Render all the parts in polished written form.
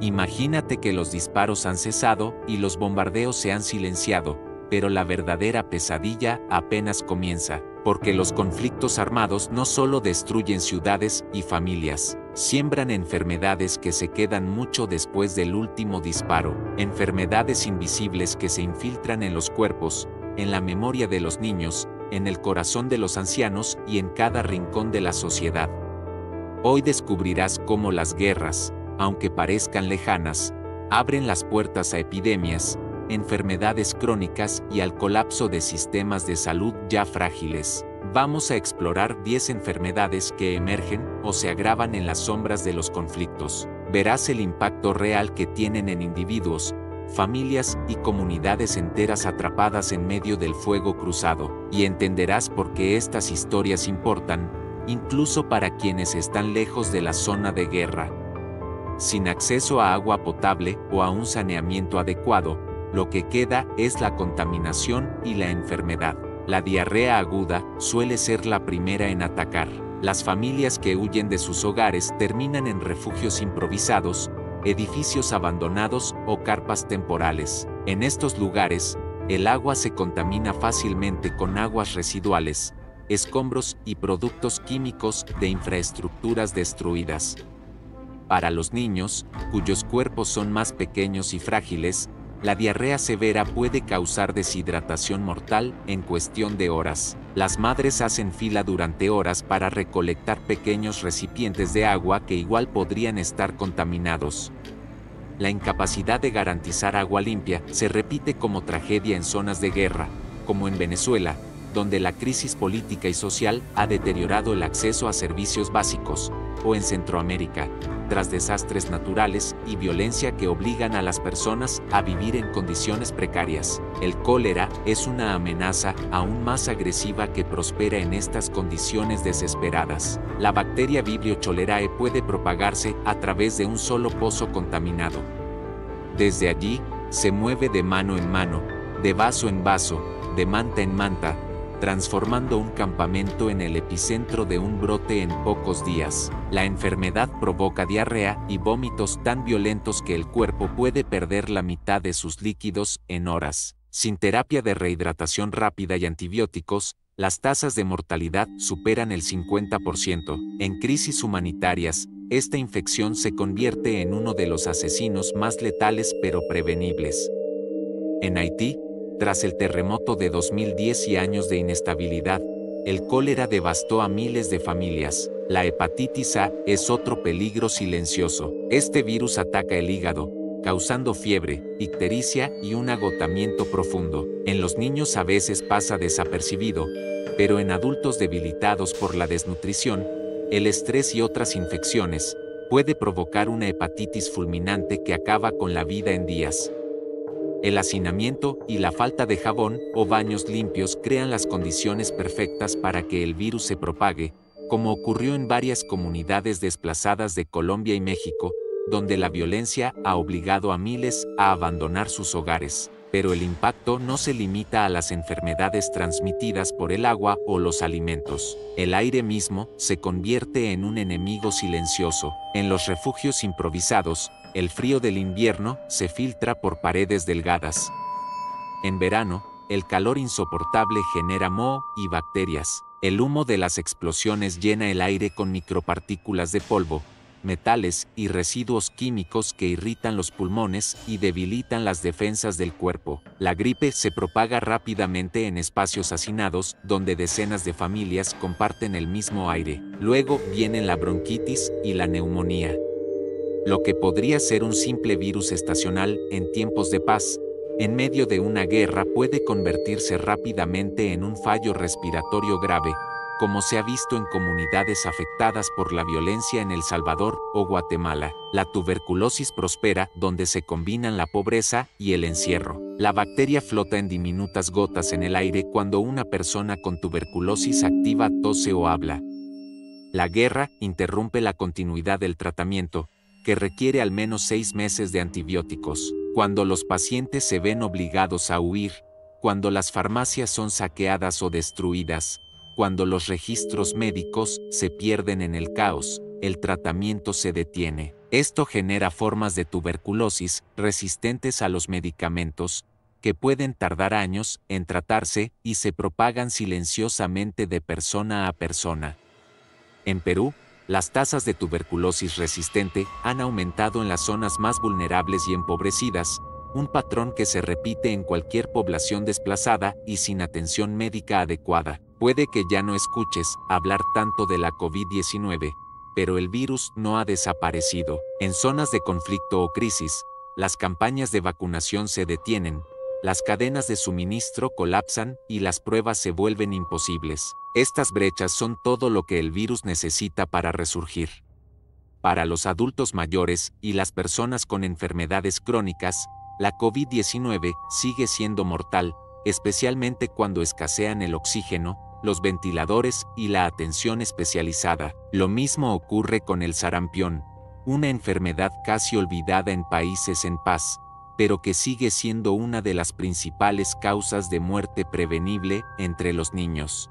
Imagínate que los disparos han cesado y los bombardeos se han silenciado, pero la verdadera pesadilla apenas comienza, porque los conflictos armados no solo destruyen ciudades y familias, siembran enfermedades que se quedan mucho después del último disparo, enfermedades invisibles que se infiltran en los cuerpos, en la memoria de los niños, en el corazón de los ancianos y en cada rincón de la sociedad. Hoy descubrirás cómo las guerras, aunque parezcan lejanas, abren las puertas a epidemias, enfermedades crónicas y al colapso de sistemas de salud ya frágiles. Vamos a explorar 10 enfermedades que emergen o se agravan en las sombras de los conflictos. Verás el impacto real que tienen en individuos, familias y comunidades enteras atrapadas en medio del fuego cruzado, y entenderás por qué estas historias importan, incluso para quienes están lejos de la zona de guerra. Sin acceso a agua potable o a un saneamiento adecuado, lo que queda es la contaminación y la enfermedad. La diarrea aguda suele ser la primera en atacar. Las familias que huyen de sus hogares terminan en refugios improvisados, edificios abandonados o carpas temporales. En estos lugares, el agua se contamina fácilmente con aguas residuales, escombros y productos químicos de infraestructuras destruidas. Para los niños, cuyos cuerpos son más pequeños y frágiles, la diarrea severa puede causar deshidratación mortal en cuestión de horas. Las madres hacen fila durante horas para recolectar pequeños recipientes de agua que igual podrían estar contaminados. La incapacidad de garantizar agua limpia se repite como tragedia en zonas de guerra, como en Venezuela, donde la crisis política y social ha deteriorado el acceso a servicios básicos, o en Centroamérica, tras desastres naturales y violencia que obligan a las personas a vivir en condiciones precarias. El cólera es una amenaza aún más agresiva que prospera en estas condiciones desesperadas. La bacteria Vibrio cholerae puede propagarse a través de un solo pozo contaminado. Desde allí, se mueve de mano en mano, de vaso en vaso, de manta en manta, transformando un campamento en el epicentro de un brote en pocos días. La enfermedad provoca diarrea y vómitos tan violentos que el cuerpo puede perder la mitad de sus líquidos en horas. Sin terapia de rehidratación rápida y antibióticos, las tasas de mortalidad superan el 50%. En crisis humanitarias, esta infección se convierte en uno de los asesinos más letales pero prevenibles. En Haití, tras el terremoto de 2010 y años de inestabilidad, el cólera devastó a miles de familias. La hepatitis A es otro peligro silencioso. Este virus ataca el hígado, causando fiebre, ictericia y un agotamiento profundo. En los niños a veces pasa desapercibido, pero en adultos debilitados por la desnutrición, el estrés y otras infecciones, puede provocar una hepatitis fulminante que acaba con la vida en días. El hacinamiento y la falta de jabón o baños limpios crean las condiciones perfectas para que el virus se propague, como ocurrió en varias comunidades desplazadas de Colombia y México, donde la violencia ha obligado a miles a abandonar sus hogares. Pero el impacto no se limita a las enfermedades transmitidas por el agua o los alimentos. El aire mismo se convierte en un enemigo silencioso. En los refugios improvisados, el frío del invierno se filtra por paredes delgadas. En verano, el calor insoportable genera moho y bacterias. El humo de las explosiones llena el aire con micropartículas de polvo, metales y residuos químicos que irritan los pulmones y debilitan las defensas del cuerpo. La gripe se propaga rápidamente en espacios hacinados, donde decenas de familias comparten el mismo aire. Luego vienen la bronquitis y la neumonía. Lo que podría ser un simple virus estacional en tiempos de paz, en medio de una guerra puede convertirse rápidamente en un fallo respiratorio grave, como se ha visto en comunidades afectadas por la violencia en El Salvador o Guatemala. La tuberculosis prospera donde se combinan la pobreza y el encierro. La bacteria flota en diminutas gotas en el aire cuando una persona con tuberculosis activa tose o habla. La guerra interrumpe la continuidad del tratamiento, que requiere al menos 6 meses de antibióticos. Cuando los pacientes se ven obligados a huir, cuando las farmacias son saqueadas o destruidas, cuando los registros médicos se pierden en el caos, el tratamiento se detiene. Esto genera formas de tuberculosis resistentes a los medicamentos, que pueden tardar años en tratarse y se propagan silenciosamente de persona a persona. En Perú, las tasas de tuberculosis resistente han aumentado en las zonas más vulnerables y empobrecidas, un patrón que se repite en cualquier población desplazada y sin atención médica adecuada. Puede que ya no escuches hablar tanto de la COVID-19, pero el virus no ha desaparecido. En zonas de conflicto o crisis, las campañas de vacunación se detienen, las cadenas de suministro colapsan y las pruebas se vuelven imposibles. Estas brechas son todo lo que el virus necesita para resurgir. Para los adultos mayores y las personas con enfermedades crónicas, la COVID-19 sigue siendo mortal, especialmente cuando escasean el oxígeno, los ventiladores y la atención especializada. Lo mismo ocurre con el sarampión, una enfermedad casi olvidada en países en paz, pero que sigue siendo una de las principales causas de muerte prevenible entre los niños.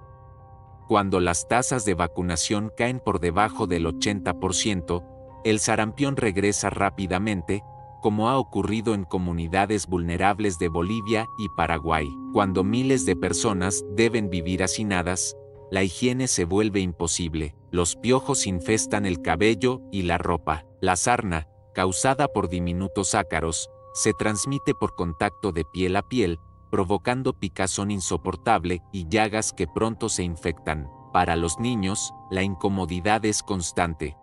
Cuando las tasas de vacunación caen por debajo del 80%, el sarampión regresa rápidamente, como ha ocurrido en comunidades vulnerables de Bolivia y Paraguay. Cuando miles de personas deben vivir hacinadas, la higiene se vuelve imposible. Los piojos infestan el cabello y la ropa. La sarna, causada por diminutos ácaros, se transmite por contacto de piel a piel, provocando picazón insoportable y llagas que pronto se infectan. Para los niños, la incomodidad es constante.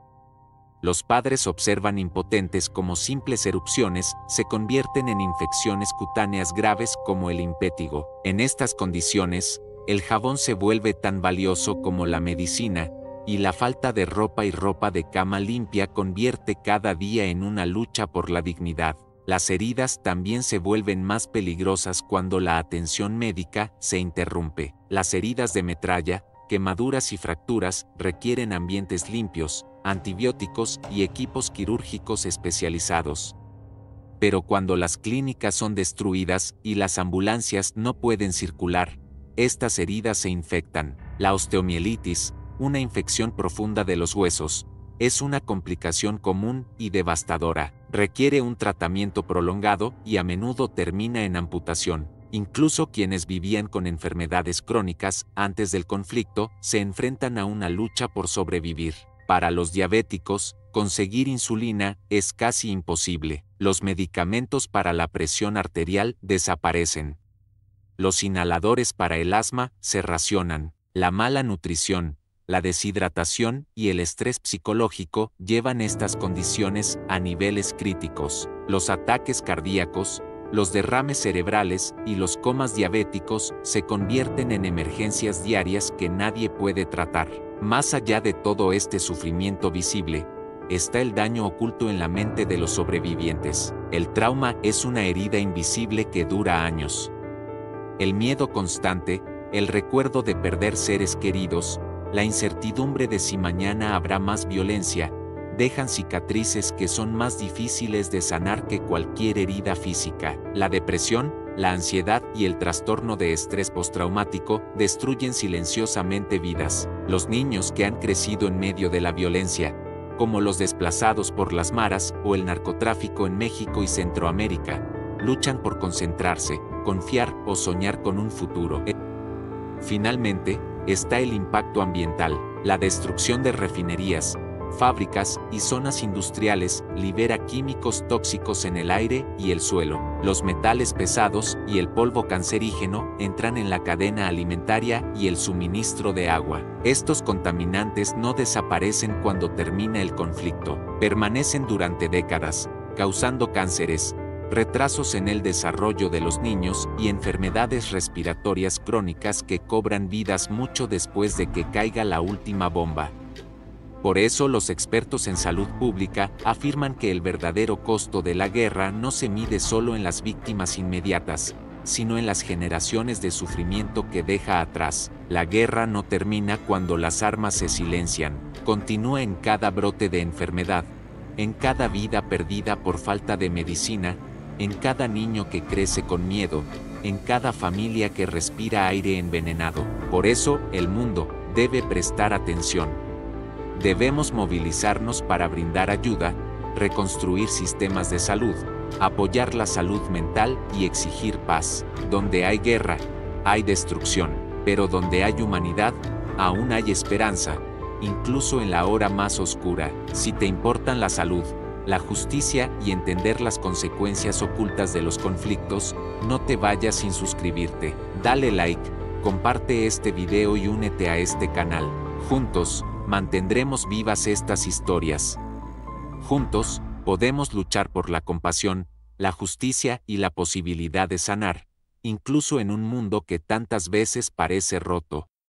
Los padres observan impotentes cómo simples erupciones se convierten en infecciones cutáneas graves como el impétigo. En estas condiciones, el jabón se vuelve tan valioso como la medicina, y la falta de ropa y ropa de cama limpia convierte cada día en una lucha por la dignidad. Las heridas también se vuelven más peligrosas cuando la atención médica se interrumpe. Las heridas de metralla, quemaduras y fracturas requieren ambientes limpios, antibióticos y equipos quirúrgicos especializados. Pero cuando las clínicas son destruidas y las ambulancias no pueden circular, estas heridas se infectan. La osteomielitis, una infección profunda de los huesos, es una complicación común y devastadora. Requiere un tratamiento prolongado y a menudo termina en amputación. Incluso quienes vivían con enfermedades crónicas antes del conflicto se enfrentan a una lucha por sobrevivir. Para los diabéticos, conseguir insulina es casi imposible. Los medicamentos para la presión arterial desaparecen. Los inhaladores para el asma se racionan. La mala nutrición, la deshidratación y el estrés psicológico llevan estas condiciones a niveles críticos. Los ataques cardíacos, los derrames cerebrales y los comas diabéticos se convierten en emergencias diarias que nadie puede tratar. Más allá de todo este sufrimiento visible, está el daño oculto en la mente de los sobrevivientes. El trauma es una herida invisible que dura años. El miedo constante, el recuerdo de perder seres queridos, la incertidumbre de si mañana habrá más violencia, dejan cicatrices que son más difíciles de sanar que cualquier herida física. La depresión, la ansiedad y el trastorno de estrés postraumático destruyen silenciosamente vidas. Los niños que han crecido en medio de la violencia, como los desplazados por las maras o el narcotráfico en México y Centroamérica, luchan por concentrarse, confiar o soñar con un futuro. Finalmente, está el impacto ambiental. La destrucción de refinerías, fábricas y zonas industriales libera químicos tóxicos en el aire y el suelo. Los metales pesados y el polvo cancerígeno entran en la cadena alimentaria y el suministro de agua. Estos contaminantes no desaparecen cuando termina el conflicto. Permanecen durante décadas, causando cánceres, retrasos en el desarrollo de los niños y enfermedades respiratorias crónicas que cobran vidas mucho después de que caiga la última bomba. Por eso los expertos en salud pública afirman que el verdadero costo de la guerra no se mide solo en las víctimas inmediatas, sino en las generaciones de sufrimiento que deja atrás. La guerra no termina cuando las armas se silencian, continúa en cada brote de enfermedad, en cada vida perdida por falta de medicina, en cada niño que crece con miedo, en cada familia que respira aire envenenado. Por eso, el mundo debe prestar atención. Debemos movilizarnos para brindar ayuda, reconstruir sistemas de salud, apoyar la salud mental y exigir paz. Donde hay guerra, hay destrucción, pero donde hay humanidad, aún hay esperanza, incluso en la hora más oscura. Si te importan la salud, la justicia y entender las consecuencias ocultas de los conflictos, no te vayas sin suscribirte. Dale like, comparte este video y únete a este canal. Juntos, mantendremos vivas estas historias. Juntos, podemos luchar por la compasión, la justicia y la posibilidad de sanar, incluso en un mundo que tantas veces parece roto.